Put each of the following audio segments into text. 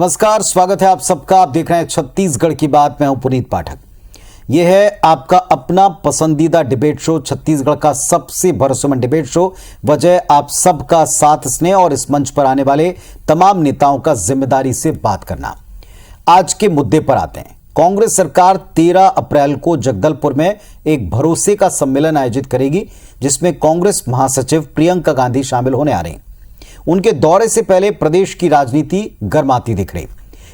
नमस्कार, स्वागत है आप सबका। आप देख रहे हैं छत्तीसगढ़ की बात। मैं हूं पुनीत पाठक। यह है आपका अपना पसंदीदा डिबेट शो, छत्तीसगढ़ का सबसे भरोसेमंद डिबेट शो। वजह आप सबका साथ, स्नेह और इस मंच पर आने वाले तमाम नेताओं का जिम्मेदारी से बात करना। आज के मुद्दे पर आते हैं। कांग्रेस सरकार 13 अप्रैल को जगदलपुर में एक भरोसे का सम्मेलन आयोजित करेगी, जिसमें कांग्रेस महासचिव प्रियंका गांधी शामिल होने आ रही हैं। उनके दौरे से पहले प्रदेश की राजनीति गर्माती दिख रही।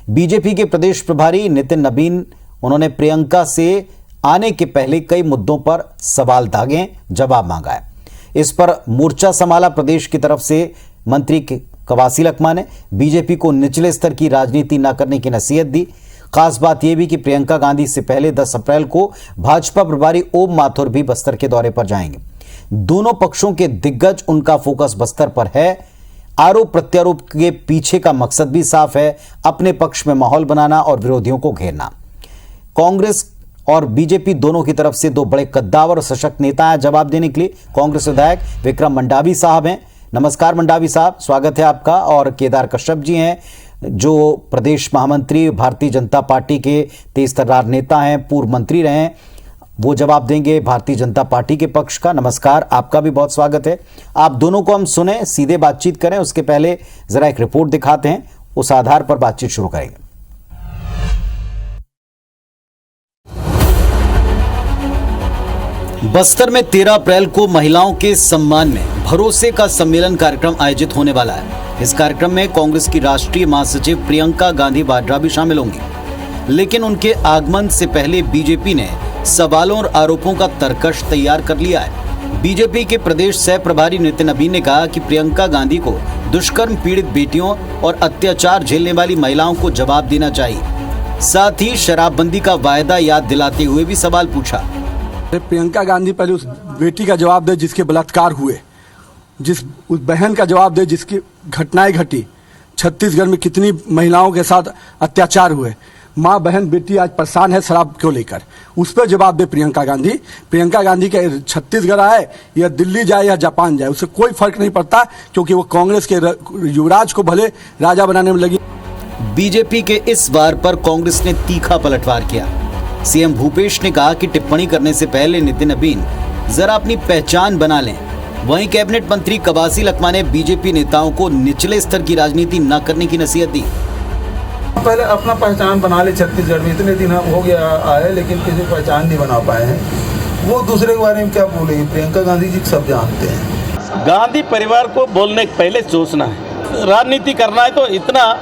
बीजेपी के प्रदेश प्रभारी नितिन नबीन, उन्होंने प्रियंका से आने के पहले कई मुद्दों पर सवाल दागे, जवाब मांगा है। इस पर मोर्चा संभाला प्रदेश की तरफ से मंत्री कवासी लखमा ने। बीजेपी को निचले स्तर की राजनीति न करने की नसीहत दी। खास बात यह भी कि प्रियंका गांधी से पहले 10 अप्रैल को भाजपा प्रभारी ओम माथुर भी बस्तर के दौरे पर जाएंगे। दोनों पक्षों के दिग्गज, उनका फोकस बस्तर पर है। आरोप प्रत्यारोप के पीछे का मकसद भी साफ है, अपने पक्ष में माहौल बनाना और विरोधियों को घेरना। कांग्रेस और बीजेपी दोनों की तरफ से दो बड़े कद्दावर और सशक्त नेता हैं जवाब देने के लिए। कांग्रेस विधायक विक्रम मंडावी साहब हैं। नमस्कार मंडावी साहब, स्वागत है आपका। और केदार कश्यप जी हैं, जो प्रदेश महामंत्री भारतीय जनता पार्टी के तेज तर्रार नेता हैं, पूर्व मंत्री रहे हैं। वो जवाब देंगे भारतीय जनता पार्टी के पक्ष का। नमस्कार, आपका भी बहुत स्वागत है। आप दोनों को हम सुने, सीधे बातचीत करें। उसके पहले जरा एक रिपोर्ट दिखाते हैं, उस आधार पर बातचीत शुरू करेंगे। बस्तर में 13 अप्रैल को महिलाओं के सम्मान में भरोसे का सम्मेलन कार्यक्रम आयोजित होने वाला है। इस कार्यक्रम में कांग्रेस की राष्ट्रीय महासचिव प्रियंका गांधी वाड्रा भी शामिल होंगी। लेकिन उनके आगमन से पहले बीजेपी ने सवालों और आरोपों का तर्कश तैयार कर लिया है। बीजेपी के प्रदेश सह प्रभारी नितिन नबीन ने कहा कि प्रियंका गांधी को दुष्कर्म पीड़ित बेटियों और अत्याचार झेलने वाली महिलाओं को जवाब देना चाहिए। साथ ही शराबबंदी का वायदा याद दिलाते हुए भी सवाल पूछा। प्रियंका गांधी पहले उस बेटी का जवाब दे जिसके बलात्कार हुए, उस बहन का जवाब दे जिसकी घटनाएं घटी। छत्तीसगढ़ में कितनी महिलाओं के साथ अत्याचार हुए। माँ बहन बेटी आज परेशान है शराब को लेकर, उस पर जवाब दे प्रियंका गांधी। प्रियंका गांधी के छत्तीसगढ़ आए या दिल्ली जाए या जापान जाए, उससे कोई फर्क नहीं पड़ता, क्योंकि वो कांग्रेस के युवराज को भले राजा बनाने में लगी। बीजेपी के इस वार पर कांग्रेस ने तीखा पलटवार किया। सीएम भूपेश ने कहा कि टिप्पणी करने से पहले नितिन नबीन जरा अपनी पहचान बना लें। वहीं कैबिनेट मंत्री कवासी लखमा ने बीजेपी नेताओं को निचले स्तर की राजनीति न करने की नसीहत दी। पहले अपना पहचान बना ले। छत्तीसगढ़ में इतने दिन हो गया आए, लेकिन किसी पहचान नहीं बना पाए हैं। वो दूसरे के बारे में क्या बोलेंगे? प्रियंका गांधी जी सब जानते हैं। गांधी परिवार को बोलने के पहले सोचना है। राजनीति करना है तो इतना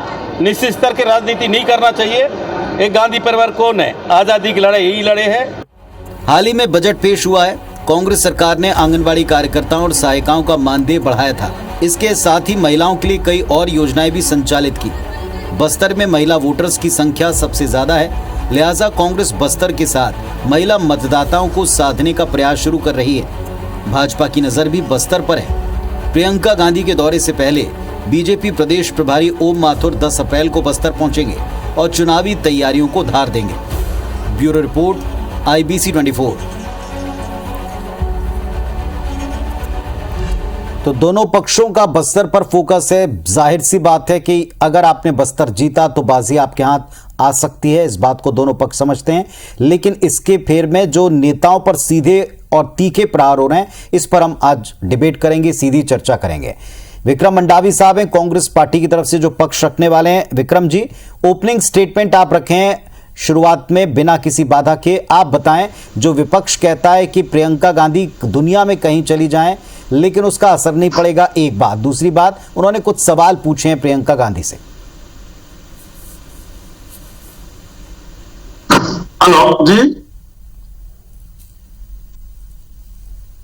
निश्चित स्तर की राजनीति नहीं करना चाहिए। एक गांधी परिवार कौन है? आजादी की लड़ाई यही लड़े हैं। हाल ही में बजट पेश हुआ है। कांग्रेस सरकार ने आंगनबाड़ी कार्यकर्ताओं और सहायिकाओं का मानदेय बढ़ाया था। इसके साथ ही महिलाओं के लिए कई और योजनाएं भी संचालित की। बस्तर में महिला वोटर्स की संख्या सबसे ज्यादा है, लिहाजा कांग्रेस बस्तर के साथ महिला मतदाताओं को साधने का प्रयास शुरू कर रही है। भाजपा की नजर भी बस्तर पर है। प्रियंका गांधी के दौरे से पहले बीजेपी प्रदेश प्रभारी ओम माथुर 10 अप्रैल को बस्तर पहुंचेंगे और चुनावी तैयारियों को धार देंगे। Bureau report, IBC 24। तो दोनों पक्षों का बस्तर पर फोकस है। जाहिर सी बात है कि अगर आपने बस्तर जीता तो बाजी आपके हाथ आ सकती है। इस बात को दोनों पक्ष समझते हैं। लेकिन इसके फेर में जो नेताओं पर सीधे और तीखे प्रहार हो रहे हैं, इस पर हम आज डिबेट करेंगे, सीधी चर्चा करेंगे। विक्रम मंडावी साहब हैं, कांग्रेस पार्टी की तरफ से जो पक्ष रखने वाले हैं। विक्रम जी, ओपनिंग स्टेटमेंट आप रखें शुरुआत में बिना किसी बाधा के। आप बताएं, जो विपक्ष कहता है कि प्रियंका गांधी दुनिया में कहीं चली जाएं लेकिन उसका असर नहीं पड़ेगा, एक बात। दूसरी बात, उन्होंने कुछ सवाल पूछे हैं प्रियंका गांधी से। हेलो जी,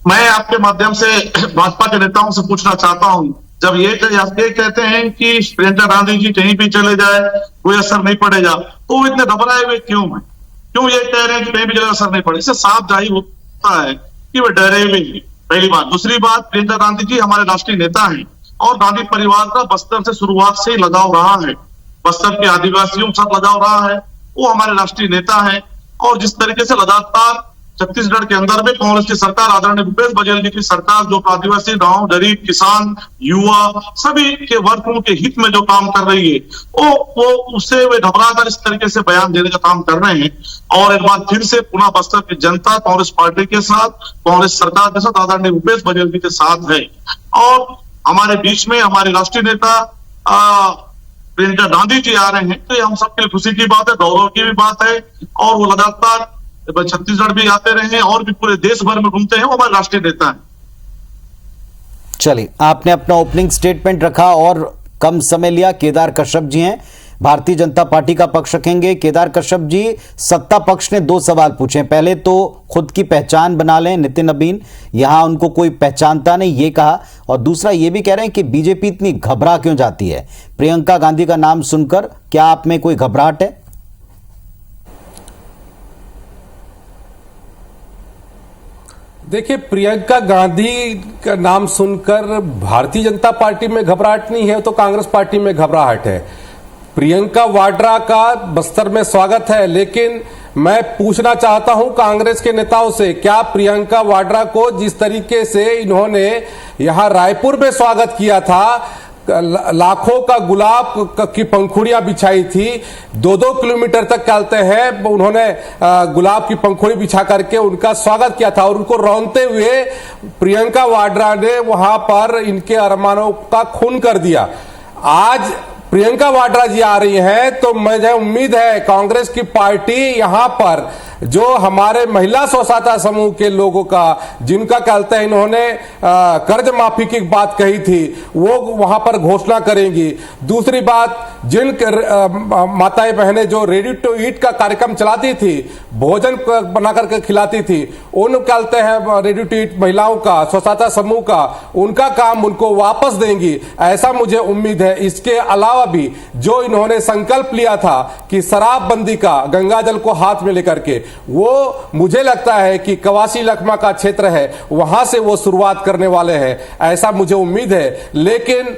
मैं आपके माध्यम से भाजपा के नेताओं से पूछना चाहता हूं, जब ये कहते हैं कि प्रियंका गांधी जी कहीं भी चले जाए कोई असर नहीं पड़ेगा, तो वो इतने घबराए हुए क्यों हैं? क्यों ये कह रहे हैं कि कहीं भी जगह असर नहीं पड़े? इससे साफ जाहिर होता है कि वे डरे हुए हैं, पहली बात। दूसरी बात, प्रियंका गांधी जी हमारे राष्ट्रीय नेता हैं और गांधी परिवार का बस्तर से शुरुआत से ही लगाव रहा है। बस्तर के आदिवासियों के साथ लगाव रहा है। वो हमारे राष्ट्रीय नेता हैं और जिस तरीके से लगातार छत्तीसगढ़ के अंदर में कांग्रेस की सरकार, आदरणीय भूपेश बघेल जी की सरकार, जो आदिवासी, गांव, गरीब, किसान, युवा सभी के वर्गों के हित में जो काम कर रही है, वो उससे वे घबराकर इस तरीके से बयान देने का काम कर रहे हैं। और एक बार फिर से पुनः बस्तर की जनता कांग्रेस पार्टी के साथ, कांग्रेस सरकार के साथ, आदरणीय भूपेश बघेल जी के साथ है। और हमारे बीच में हमारे राष्ट्रीय नेता प्रियंका गांधी जी आ रहे हैं, तो ये हम सबके लिए खुशी की बात है, गौरव की भी बात है। और वो लगातार छत्तीसगढ़ भी आते रहे हैं और भी पूरे देश भर में घूमते हैं, वो हमारे राष्ट्रीय नेता हैं। चलिए, आपने अपना ओपनिंग स्टेटमेंट रखा और कम समय लिया। केदार कश्यप जी हैं, भारतीय जनता पार्टी का पक्ष रखेंगे। केदार कश्यप जी, सत्ता पक्ष ने 2 सवाल पूछे। पहले तो खुद की पहचान बना लें, नितिन नबीन यहां उनको कोई पहचानता नहीं, ये कहा। और दूसरा ये भी कह रहे हैं कि बीजेपी इतनी घबरा क्यों जाती है प्रियंका गांधी का नाम सुनकर, क्या आप में कोई घबराहट है? देखिए, प्रियंका गांधी का नाम सुनकर भारतीय जनता पार्टी में घबराहट नहीं है, तो कांग्रेस पार्टी में घबराहट है। प्रियंका वाड्रा का बस्तर में स्वागत है, लेकिन मैं पूछना चाहता हूं कांग्रेस के नेताओं से, क्या प्रियंका वाड्रा को जिस तरीके से इन्होंने यहां रायपुर में स्वागत किया था, लाखों का गुलाब की पंखुड़ियां बिछाई थी, 2-2 किलोमीटर तक चलते हैं, उन्होंने गुलाब की पंखुड़ी बिछा करके उनका स्वागत किया था और उनको रौंदते हुए प्रियंका वाड्रा ने वहां पर इनके अरमानों का खून कर दिया। आज प्रियंका वाड्रा जी आ रही हैं, तो मुझे उम्मीद है कांग्रेस की पार्टी यहां पर जो हमारे महिला स्वसहायता समूह के लोगों का, जिनका कहते हैं इन्होंने कर्ज माफी की बात कही थी, वो वहां पर घोषणा करेंगी। दूसरी बात, जिन माताएं बहनें जो रेडी टू ईट का कार्यक्रम चलाती थी, भोजन बना करके खिलाती थी, उन कहते हैं रेडी टू ईट महिलाओं का, स्वसहायता समूह का, उनका काम उनको वापस देंगी, ऐसा मुझे उम्मीद है। इसके अलावा भी जो इन्होंने संकल्प लिया था कि शराबबंदी का, गंगा जल को हाथ में लेकर के, वो मुझे लगता है कि कवासी लखमा का क्षेत्र है, वहां से वो शुरुआत करने वाले हैं, ऐसा मुझे उम्मीद है। लेकिन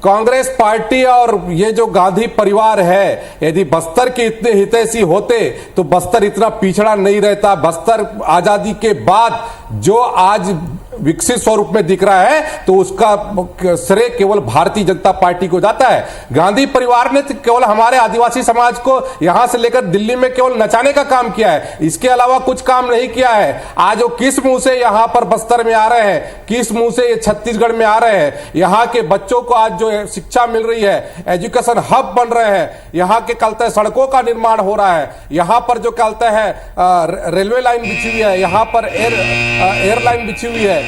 कांग्रेस पार्टी और ये जो गांधी परिवार है, यदि बस्तर के इतने हितैषी होते तो बस्तर इतना पिछड़ा नहीं रहता। बस्तर आजादी के बाद जो आज विकसित स्वरूप में दिख रहा है, तो उसका श्रेय केवल भारतीय जनता पार्टी को जाता है। गांधी परिवार ने केवल हमारे आदिवासी समाज को यहां से लेकर दिल्ली में केवल नचाने का काम किया है, इसके अलावा कुछ काम नहीं किया है। आज वो किस मुंह से यहां पर बस्तर में आ रहे हैं, किस मुंह से छत्तीसगढ़ में आ रहे हैं, यहां के बच्चों को आज जो शिक्षा मिल रही है, एजुकेशन हब बन रहे हैं, यहाँ के कहते हैं सड़कों का निर्माण हो रहा है, यहाँ पर जो कहते हैं रेलवे लाइन बिछी हुई है, यहाँ पर एयरलाइन बिछी हुई है,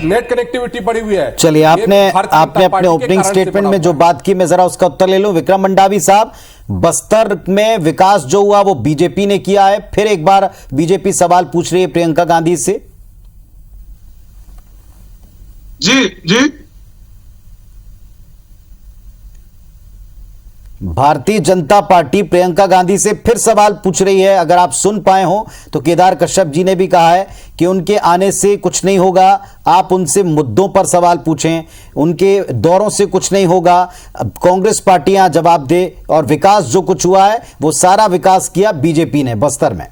नेट कनेक्टिविटी बढ़ी हुई है। चलिए, आपने अपने ओपनिंग स्टेटमेंट में जो बात की, मैं जरा उसका उत्तर ले लूं। विक्रम मंडावी साहब, बस्तर में विकास जो हुआ वो बीजेपी ने किया है, फिर एक बार बीजेपी सवाल पूछ रही है प्रियंका गांधी से। जी जी, भारतीय जनता पार्टी प्रियंका गांधी से फिर सवाल पूछ रही है। अगर आप सुन पाए हो तो केदार कश्यप जी ने भी कहा है कि उनके आने से कुछ नहीं होगा, आप उनसे मुद्दों पर सवाल पूछें, उनके दौरों से कुछ नहीं होगा। कांग्रेस पार्टियां जवाब दे, और विकास जो कुछ हुआ है वो सारा विकास किया बीजेपी ने बस्तर में।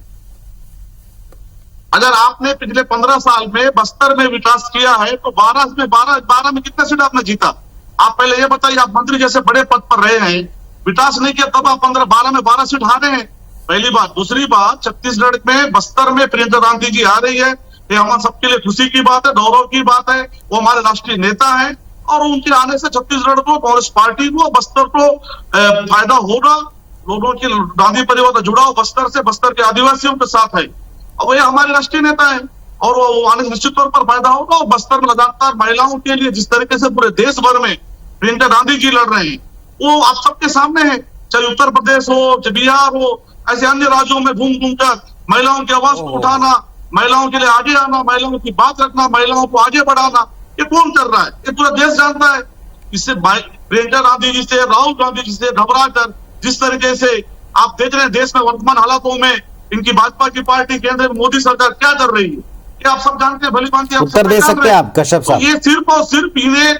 अगर आपने पिछले 15 साल में बस्तर में विकास किया है, तो 12 में कितने सीट आपने जीता? आप पहले ये बताइए, आप मंत्री जैसे बड़े पद पर रहे हैं, विकास नहीं किया, तब आप 12 में 12 सीट हारे हैं। पहली बात। दूसरी बात, छत्तीसगढ़ में बस्तर में प्रियंका गांधी जी आ रही है, ये हम सबके लिए खुशी की बात है, गौरव की बात है। वो हमारे राष्ट्रीय नेता हैं और उनके आने से छत्तीसगढ़ को, कांग्रेस पार्टी को, बस्तर को फायदा होगा। लोगों की गांधी परिवार का जुड़ाव बस्तर से, बस्तर के आदिवासियों के साथ है, और ये हमारे राष्ट्रीय नेता है, और वो आने से निश्चित तौर पर फायदा होगा। और बस्तर में लगातार महिलाओं के लिए जिस तरीके से पूरे देश भर में प्रियंका गांधी जी लड़ रहे हैं, वो आप सबके सामने है। चाहे उत्तर प्रदेश हो, चाहे बिहार हो, ऐसे अन्य राज्यों में घूम घूम कर महिलाओं की आवाज को उठाना, महिलाओं के लिए आगे आना, महिलाओं की बात रखना, महिलाओं को आगे बढ़ाना, ये कौन कर रहा है? ये पूरा देश जानता है। इससे प्रियंका गांधी जी से, राहुल गांधी जी से घबरा कर जिस तरीके से आप देख रहे हैं देश में वर्तमान हालातों में इनकी भाजपा की पार्टी, केंद्र में मोदी सरकार क्या कर रही है, ये आप सब जानते हैं, भली भांति। उत्तर दे सकते हैं आप कश्यप साहब? ये सिर्फ और सिर्फ इन्हें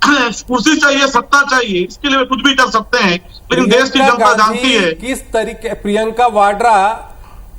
कुर्सी चाहिए, सत्ता चाहिए, इसके लिए वे कुछ भी कर सकते हैं, लेकिन देश की जनता जानती है। किस तरीके प्रियंका वाड्रा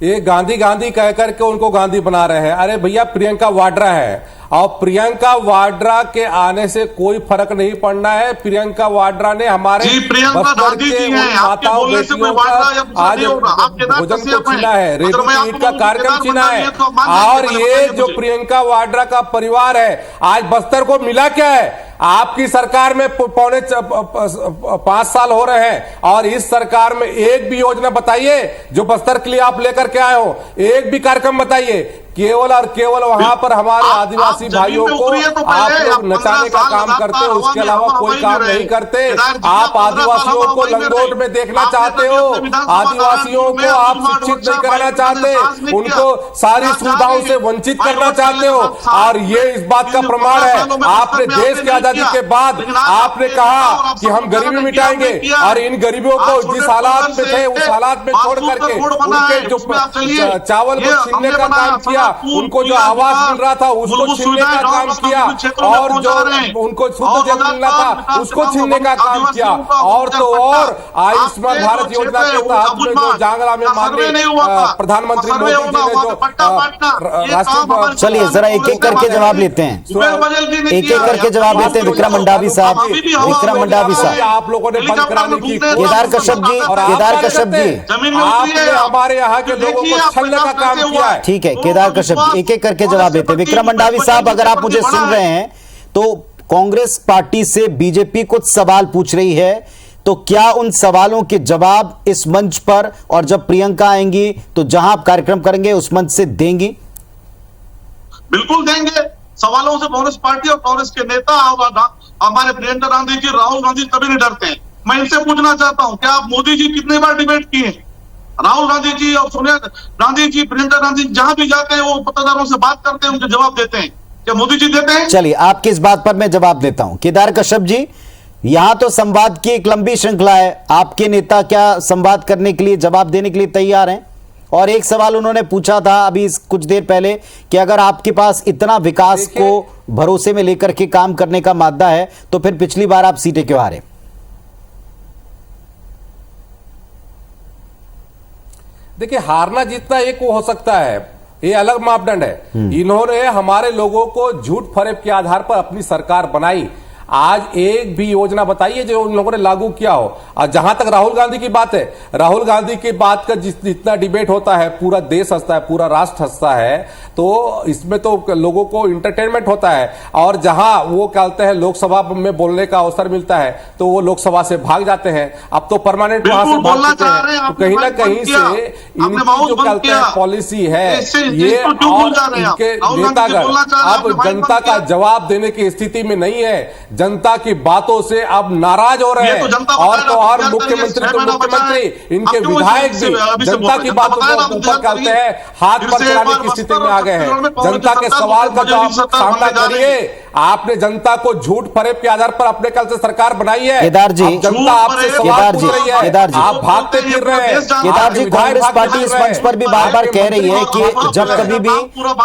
ये गांधी गांधी कह करके उनको गांधी बना रहे हैं। अरे भैया, प्रियंका वाड्रा है और प्रियंका वाड्रा के आने से कोई फर्क नहीं पड़ना है। प्रियंका वाड्रा ने हमारे जी, प्रियंका बस्तर गांधी के जी उन हैं, आपके माताओं बोलने से कोई बेटियों वाड्रा या का आज नहीं होगा। आप केदार भोजन कश्यप को छीना हैं। है, अगर मैं रेडी आपको का कार्यक्रम केदार छीना है। बताइए तो मान लीजिए, और पहले ये बताइए जो मुझे। प्रियंका वाड्रा का परिवार है, आज बस्तर को मिला क्या है? आपकी सरकार में पौने 5 साल हो रहे हैं और इस सरकार में एक भी योजना बताइए जो बस्तर के लिए आप लेकर के आए हो। एक भी कार्यक्रम बताइए। केवल और केवल वहां पर हमारे आदिवासी आप भाइयों जमीन पे को उतरिए तो आप पहले, लोग आप 15 नचाने का साल काम करते हो, लगातार उसके हवा में अलावा हवा कोई वही काम में नहीं रहे। करते। केदार जी, आप 15 आदिवासियों साल को हवा वही में लंगोट रहे। में देखना आपने चाहते तो हो, जब विधानसभा आदिवासियों में को आप अपनी शिक्षित नहीं मोर्चा कराना भाई चाहते, ने नहीं उनको किया। सारी ना सुविधाओं से चाहेंगे। वंचित भाई करना वोट चाहते करने हो। के बाद और ये इस बात का इन प्रमाण 15 है, सालों में आपने बस्तर में देश आपने की आजादी नहीं के किया। बाद लेकिन आज आपने आपने कहा और आप कि हम सब गरीबी लोगों ने मिटाएंगे किया है। और इन गरीबों को आज जिस छोटे हालात में से थे उस हालात में छोड़ मासूम का करके रोड बना है, उनके उसमें आप चलिए। जो चावल ये को छीनने हमने का बनाया, काम किया, फूल, उनको जो पीला, आवास विकास, मिल रहा था उसको मूलभूत छीनने का सुविधाएं काम गाँव किया गाँव क्षेत्रों में और जो पहुंचा रहे हैं। उनको शुद्ध और जल मिलना था विकास उसको काम छीनने का काम किया। आदिवासियों का और तो पट्टा, और आयुष्मान आपके भारत जो योजना के क्षेत्र है, तहत में जो अबुझमाड़, जांगला में का सर्वे माननीय नहीं हुआ था। प्रधानमंत्री सर्वे मोदी जी होना ने हुआ जो था, पट्टा बांटना, ये काम हमारे राष्ट्रीय चलिए जरा एक एक करके जवाब लेते हैं, एक एक करके जवाब लेते हैं। विक्रम मंडावी साहब, विक्रम मंडावी साहब, आप लोगों ने बंद कराने की केदार कश्यप जी, और आप केदार क्या कश्यप करते जी, हैं? आपने हमारे यहाँ के लोगों को छलने का काम किया है। ठीक है केदार कश्यप जी, एक एक करके जवाब देते हैं। विक्रम मंडावी साहब, अगर आप मुझे सुन रहे हैं तो कांग्रेस पार्टी से बीजेपी कुछ सवाल पूछ रही है, तो क्या उन सवालों के जवाब इस मंच पर और जब प्रियंका आएंगी तो जहां आप कार्यक्रम करेंगे उस मंच से देंगी? बिल्कुल देंगे। सवालों से कांग्रेस पार्टी और कांग्रेस के नेता और हमारे प्रियंका गांधी जी, राहुल गांधी कभी नहीं डरते हैं। मैं इनसे पूछना चाहता हूं, क्या आप मोदी जी कितने बार डिबेट किए? राहुल गांधी जी और सोनिया गांधी जी, प्रियंका गांधी जहां भी जाते हैं वो पत्रकारों से बात करते हैं, उनके जवाब देते हैं। क्या मोदी जी देते हैं? चलिए आपकी इस बात पर मैं जवाब देता हूं। केदार कश्यप जी, यहां तो संवाद की एक लंबी श्रृंखला है, आपके नेता क्या संवाद करने के लिए, जवाब देने के लिए तैयार हैं? और एक सवाल उन्होंने पूछा था अभी कुछ देर पहले कि अगर आपके पास इतना विकास को भरोसे में लेकर के काम करने का मादा है तो फिर पिछली बार आप सीटें क्यों हारे? देखिए, हारना जीतना एक हो सकता है, ये अलग मापदंड है। इन्होंने हमारे लोगों को झूठ फरेब के आधार पर अपनी सरकार बनाई। आज एक भी योजना बताइए जो उन लोगों ने लागू किया हो। और जहां तक राहुल गांधी की बात है, राहुल गांधी की बात का जितना डिबेट होता है, पूरा देश हंसता है, पूरा राष्ट्र हंसता है, तो इसमें तो लोगों को इंटरटेनमेंट होता है। और जहां वो कहते हैं लोकसभा में बोलने का अवसर मिलता है तो वो लोकसभा से भाग जाते हैं। अब तो परमानेंट वहां से बिल्कुल भाग बोलना चुके चाह रहे हैं। हैं, तो कहीं ना आपने कहीं बंद किया, से आपने इनकी माउस जो बंद कहते किया। हैं पॉलिसी है, इससे ये इसको क्यों और भूल जा रहे हैं आप? इनके राहुल गांधी जी नेतागण बोलना चाह रहे हैं, अब आपने माइक जनता बंद का किया। जवाब देने की स्थिति में नहीं है, जनता की बातों से अब नाराज हो रहे ये हैं। तो जनता और बताए तो ना, और जनता मुख्यमंत्री ये तो 6 महीना बचा है। मुख्यमंत्री, इनके अब क्यों विधायक इससे भी अभी से जनता बोल की रहे हैं? बातों बताए ना, को आप ऊपर ध्यान करते हैं, हाथ फिर पर से चढ़ाने एक की बार स्थिति बस्तर में आ गए हैं। छत्तीसगढ़ में कांग्रेस जनता के सरकार सवाल का मुझे जवाब नहीं सकता, सामना हमने जाने करिए। आपने जनता को झूठ फरेब के आधार पर अपने कल से सरकार बनाई है। केदार जी, अब जनता आपसे सवाल केदार पूछ जी, रही है, केदार जी, आप भागते फिर रहे हैं। केदार जी, कांग्रेस पार्टी इस मंच पर भी बार बार कह रही है कि जब कभी भी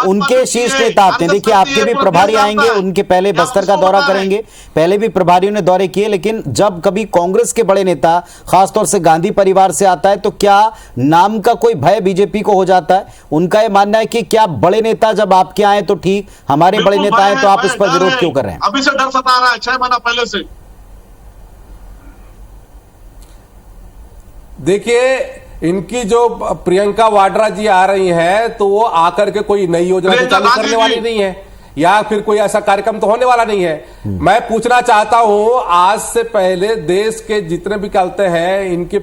उनके शीर्ष नेता आते हैं, देखिए आपके भी प्रभारी आएंगे, उनके पहले बस्तर का दौरा करेंगे, पहले भी प्रभारियों ने दौरे किए, लेकिन जब कभी कांग्रेस के बड़े नेता खासतौर से गांधी परिवार से आता है तो क्या नाम का कोई भय बीजेपी को हो जाता है? उनका यह मानना है कि क्या बड़े नेता जब आपके आए तो ठीक, हमारे बड़े नेता आए तो आप उस पर विरोध क्यों कर रहे हैं? अभी से डर सता रहा है 6 महीना पहले से। देखिए, इनकी जो प्रियंका वाड्रा जी आ रही है तो वो आकर के कोई नई योजना तो प्रियंका चालू गांधी करने वाली जी। नहीं है, या फिर कोई ऐसा कार्यक्रम तो होने वाला नहीं है। मैं पूछना चाहता हूं, आज से पहले देश के जितने भी कहते हैं इनके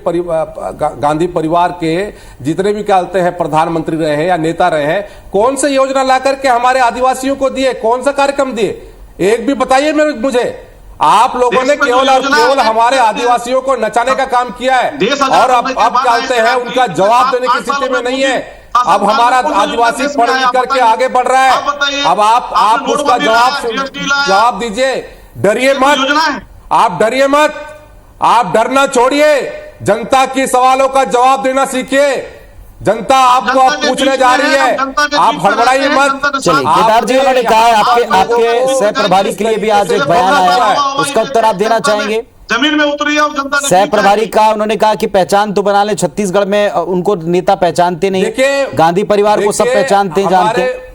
गांधी परिवार के जितने भी कहते हैं प्रधानमंत्री रहे हैं या नेता रहे हैं, कौन सी योजना ला करके हमारे आदिवासियों को दिए, कौन सा कार्यक्रम दिए? एक भी बताइए मुझे। आप लोगों ने केवल और केवल हमारे आदिवासियों को नचाने का काम किया है और अब कहते हैं उनका जवाब देने की स्थिति में नहीं है। अब हमारा आदिवासी पढ़ लिख करके आगे बढ़ रहा है। अब आप उसका जवाब दीजिए। डरिए मत, आप डरिए मत, आप डरना छोड़िए, जनता के सवालों का जवाब देना सीखिए। जनता आपको अब पूछने जा रही है, आप हड़बड़ाइए मत। चलिए, केदार जी, उन्होंने कहा है आपके सह प्रभारी के लिए भी आज एक बयान आया है, उसका उत्तर आप देना चाहेंगे? जमीन में उतरी है और जनता ने सह जीत प्रभारी जाएगी। का उन्होंने कहा कि पहचान तो बना ले, छत्तीसगढ़ में उनको नेता पहचानते नहीं, देखिए गांधी परिवार को सब देखिए, पहचानते हैं, जानते हैं।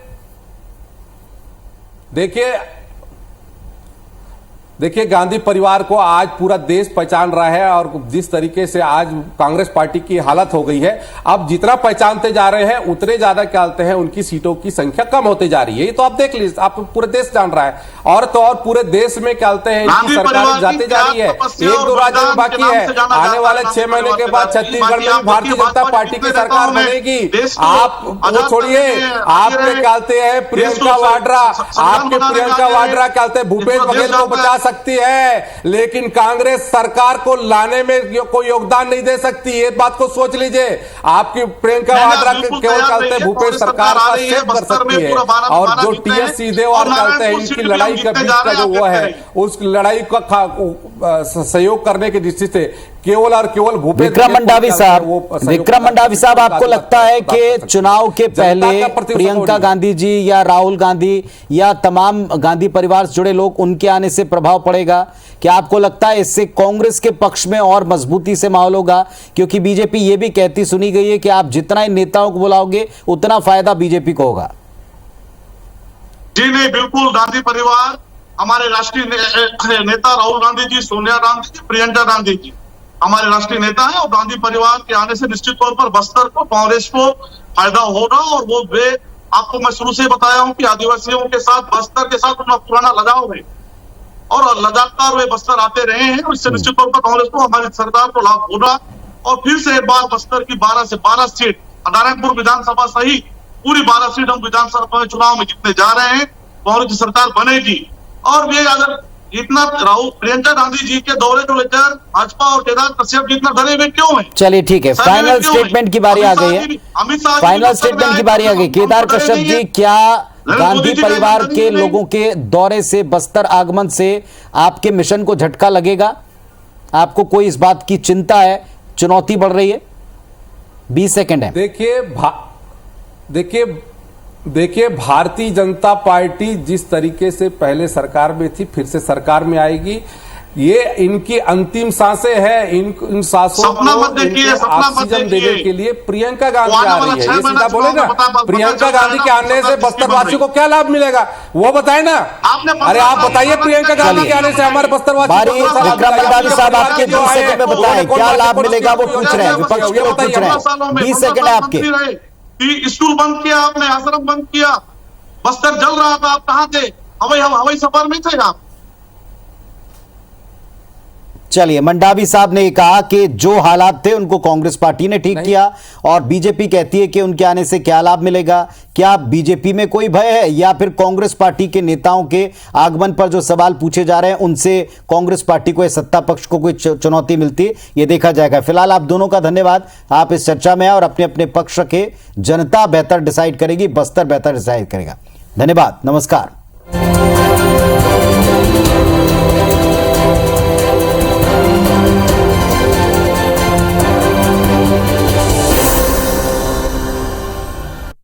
देखिए गांधी परिवार को आज पूरा देश पहचान रहा है और जिस तरीके से आज कांग्रेस पार्टी की हालत हो गई है, अब जितना पहचानते जा रहे हैं उतने ज्यादा क्या कहते हैं उनकी सीटों की संख्या कम होती जा रही है। ये तो आप देख लीजिए, आप पूरे देश जान रहा है। और तो और पूरे देश में क्या कहते हैं इनकी सरकार जाती जा रही है। एक दो राज्यों में बाकी है, आने वाले 6 महीने के बाद छत्तीसगढ़ में भारतीय जनता पार्टी की सरकार बनेगी। आप वो छोड़िए, आपके कहते हैं प्रियंका वाड्रा, आपके प्रियंका वाड्रा कहते हैं भूपेश बघेल को बचा सकती है, लेकिन कांग्रेस सरकार को लाने में कोई योगदान नहीं दे सकती। ये बात को सोच लीजिए। आपकी प्रियंका वाड्रा केवल कहते हैं भूपेश सरकार का सेव कर सकती है, और जो टीएस सीधे और कहते हैं इनकी लड़ाई के बीच का जो वो है, उस लड़ाई का सहयोग करने की दृष्टि से केवल और केवल भूपेश विक्रम मंडावी साहब, आपको लगता है कि चुनाव के पहले प्रियंका गांधी जी या राहुल गांधी या तमाम गांधी परिवार से जुड़े लोग, उनके आने से प्रभाव पड़ेगा? क्या आपको लगता है इससे कांग्रेस के पक्ष में और मजबूती से माहौल होगा? क्योंकि बीजेपी ये भी कहती सुनी गई है कि आप जितना इन नेताओं को बुलाओगे उतना फायदा बीजेपी को होगा। जी नहीं, बिल्कुल। गांधी परिवार, हमारे राष्ट्रीय नेता राहुल गांधी जी, सोनिया गांधी जी, प्रियंका गांधी जी हमारे राष्ट्रीय नेता हैं, और गांधी परिवार के आने से निश्चित तौर पर बस्तर को, कांग्रेस को फायदा होगा। और वो वे आपको मैं शुरू से बताया हूं कि आदिवासियों के साथ, बस्तर के साथ उनका पुराना लगाव है और लगातार वे बस्तर आते रहे हैं, और इससे निश्चित तौर पर कांग्रेस को, हमारी सरकार को लाभ होगा। और फिर से एक बार बस्तर की 12 से 12 सीट, नारायणपुर विधानसभा सहित पूरी 12 सीट हम विधानसभा चुनाव में जीतने जा रहे हैं, कांग्रेस की सरकार बनेगी। और वे अगर इतना राहुल प्रियंका गांधी जी के दौरे को लेकर भाजपा और केदार कश्यप जितना डरे हुए क्यों है? चलिए ठीक है, फाइनल स्टेटमेंट की बारी आ गई है। फाइनल स्टेटमेंट की बारी आ गई। केदार कश्यप जी, क्या गांधी परिवार के लोगों के दौरे से, बस्तर आगमन से आपके मिशन को झटका लगेगा? आपको कोई इस बात की चिंता है? चुनौती बढ़ रही है? 20 सेकंड है। देखिए भारतीय जनता पार्टी जिस तरीके से पहले सरकार में थी, फिर से सरकार में आएगी। ये इनकी अंतिम सांसें हैं। इन सांसों को ऑक्सीजन देने के लिए प्रियंका गांधी आ रही है। ये सीधा बोले ना, प्रियंका गांधी के आने से बस्तरवासियों को क्या लाभ मिलेगा वो बताए ना। अरे आप बताइए, प्रियंका गांधी के आने से हमारे बस्तरवासियों को विक्रम मंडावी साहब, आपके 20 सेकंड में बताएं क्या लाभ मिलेगा, वो पूछ रहे हैं, विपक्ष के लोग पूछ रहे हैं। 20 सेकंड है आपके। स्कूल बंद किया आपने, आश्रम बंद किया, बस्तर जल रहा था, आप कहां थे? हवाई सफर में थे आप। चलिए, मंडावी साहब ने कहा कि जो हालात थे उनको कांग्रेस पार्टी ने ठीक किया, और बीजेपी कहती है कि उनके आने से क्या लाभ मिलेगा। क्या बीजेपी में कोई भय है, या फिर कांग्रेस पार्टी के नेताओं के आगमन पर जो सवाल पूछे जा रहे हैं उनसे कांग्रेस पार्टी को, सत्ता पक्ष को कोई चुनौती मिलती है? ये देखा जाएगा। फिलहाल आप दोनों का धन्यवाद, आप इस चर्चा में हैं और अपने अपने पक्ष के। जनता बेहतर डिसाइड करेगी, बस्तर बेहतर डिसाइड करेगा। धन्यवाद, नमस्कार।